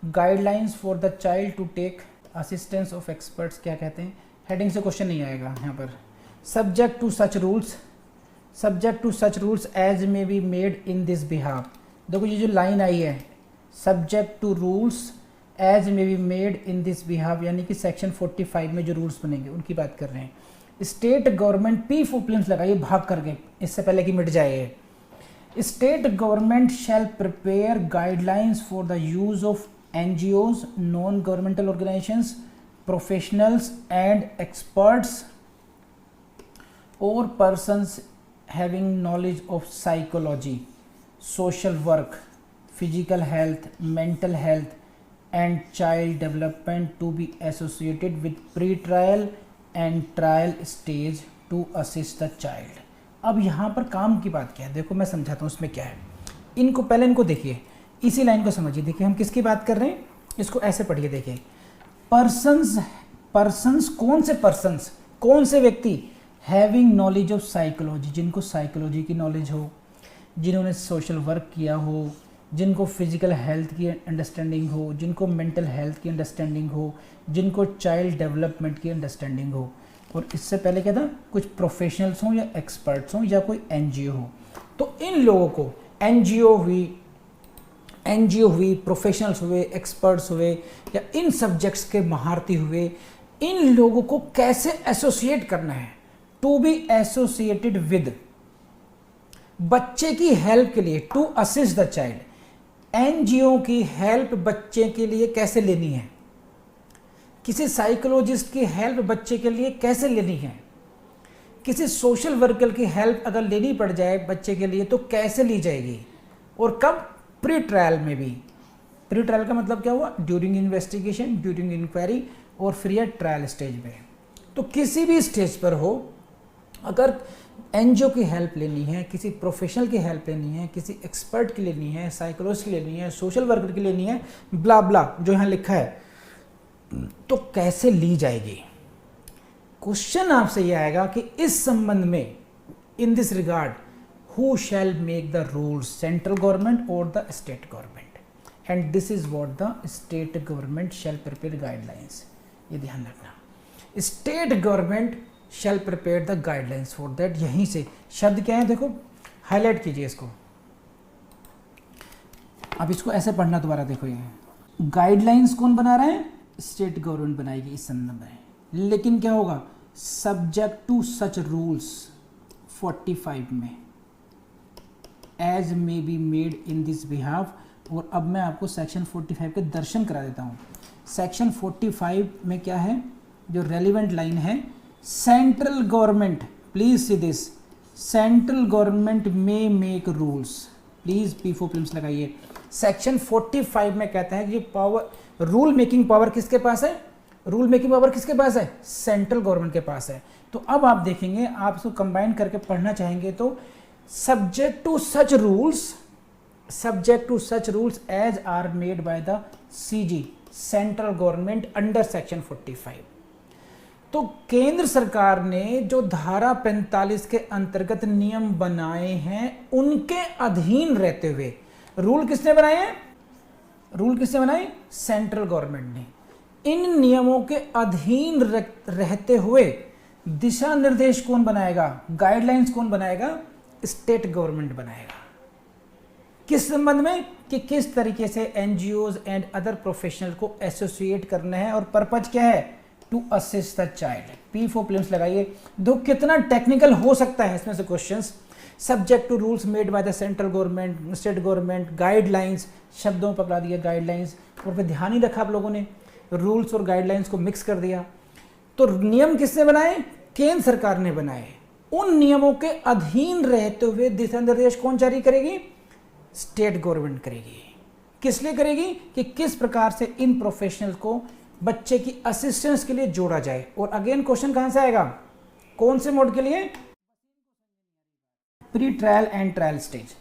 Guidelines for the child to take assistance of experts, क्या कहते हैं, हेडिंग से क्वेश्चन नहीं आएगा यहाँ पर। Subject to such rules as may be made in this behalf. देखो ये जो लाइन आई है, subject to rules as may be made in this behalf, यानी कि सेक्शन 45 में जो रूल्स बनेंगे उनकी बात कर रहे हैं। State government, P for planes लगाइए भाग करके, इससे पहले कि मिट जाए। State government shall prepare guidelines for the use of NGOs, non governmental organisations, professionals and experts और persons having knowledge of psychology, social work, physical health, mental health and child development to be associated with pre-trial and trial stage to assist the child। अब यहाँ पर काम की बात क्या है, देखो मैं समझाता हूँ उसमें क्या है। इनको पहले इनको देखिए, इसी लाइन को समझिए। देखिए हम किसकी बात कर रहे हैं, इसको ऐसे पढ़िए। देखिए पर्सन्स कौन से पर्सन्स, कौन से व्यक्ति, हैविंग नॉलेज ऑफ साइकोलॉजी, जिनको साइकोलॉजी की नॉलेज हो, जिन्होंने सोशल वर्क किया हो, जिनको फिजिकल हेल्थ की अंडरस्टैंडिंग हो, जिनको मेंटल हेल्थ की अंडरस्टैंडिंग हो, जिनको चाइल्ड डेवलपमेंट की अंडरस्टैंडिंग हो, और इससे पहले क्या था, कुछ प्रोफेशनल्स हों या एक्सपर्ट्स हों या कोई NGO हो। तो इन लोगों को NGO हुई, प्रोफेशनल्स हुए, एक्सपर्ट्स हुए या इन सब्जेक्ट्स के महारती हुए, इन लोगों को कैसे एसोसिएट करना है, टू बी एसोसिएटेड विद, बच्चे की हेल्प के लिए, to assist the child. NGO की हेल्प बच्चे के लिए कैसे लेनी है, किसी साइकोलॉजिस्ट की हेल्प बच्चे के लिए कैसे लेनी है, किसी सोशल वर्कर की हेल्प अगर लेनी पड़ जाए बच्चे के लिए तो कैसे ली जाएगी, और कब, प्री ट्रायल में भी। प्री ट्रायल का मतलब क्या हुआ, ड्यूरिंग इन्वेस्टिगेशन, ड्यूरिंग इंक्वायरी और फिर या ट्रायल स्टेज में। तो किसी भी स्टेज पर हो, अगर NGO की हेल्प लेनी है, किसी प्रोफेशनल की हेल्प लेनी है, किसी एक्सपर्ट की लेनी है, साइकोलॉजिस्ट की लेनी है, सोशल वर्कर की लेनी है, ब्ला ब्ला जो यहाँ लिखा है, तो कैसे ली जाएगी। क्वेश्चन आपसे यह आएगा कि इस संबंध में, in this regard, who shall make the rules, central government और the state government, and this is what the state government shall prepare guidelines. ये ध्यान रखना, state government shall prepare the guidelines for that. यहीं से शब्द क्या है, देखो हाईलाइट कीजिए इसको। अब इसको ऐसे पढ़ना दोबारा, देखो ये गाइडलाइंस कौन बना रहा है, स्टेट गवर्नमेंट बनाएगी इस संदर्भ में, लेकिन क्या होगा, सब्जेक्ट टू सच रूल्स 45 में, as may be made in this behalf. और अब मैं आपको सेक्शन 45 के दर्शन करा देता हूँ। सेक्शन 45 में क्या है, जो रेलिवेंट लाइन है, central government, please see this, central government में make rules, please P for planes लगाइए। सेक्शन 45 में कहता है कि पावर, रूल मेकिंग पावर किसके पास है, रूल मेकिंग पावर किसके पास है, सेंट्रल गवर्नमेंट के पास है। तो अब आप देखेंगे, आप इसको कंबाइन करके पढ़ना चाहेंगे तो subject to such rules as are made by the CG, central government, under section 45। तो केंद्र सरकार ने जो धारा 45 के अंतर्गत नियम बनाए हैं, उनके अधीन रहते हुए, रूल किसने बनाए हैं, रूल किसने बनाए, सेंट्रल गवर्नमेंट ने। इन नियमों के अधीन रहते हुए दिशा निर्देश कौन बनाएगा, गाइडलाइंस कौन बनाएगा, स्टेट गवर्नमेंट बनाएगा। किस संबंध में, कि किस तरीके से NGOs एंड अदर प्रोफेशनल को एसोसिएट करना है, और पर्पज क्या है, to assist the child. P for planes लगाइए। दो कितना टेक्निकल हो सकता है इसमें से questions. Subject to rules made by the central government, state government, guidelines, शब्दों पर पकड़ा दिया गाइडलाइंस, और फिर ध्यान ही रखा आप लोगों ने, रूल्स और गाइडलाइंस को मिक्स कर दिया। तो नियम किसने बनाए, केंद्र सरकार ने बनाए। उन नियमों के अधीन रहते हुए दिशा निर्देश कौन जारी करेगी, स्टेट गवर्नमेंट करेगी। किस लिए करेगी, कि किस प्रकार से इन प्रोफेशनल को बच्चे की असिस्टेंस के लिए जोड़ा जाए। और अगेन क्वेश्चन कहां से आएगा, कौन से मोड के लिए, pre trial and trial stage.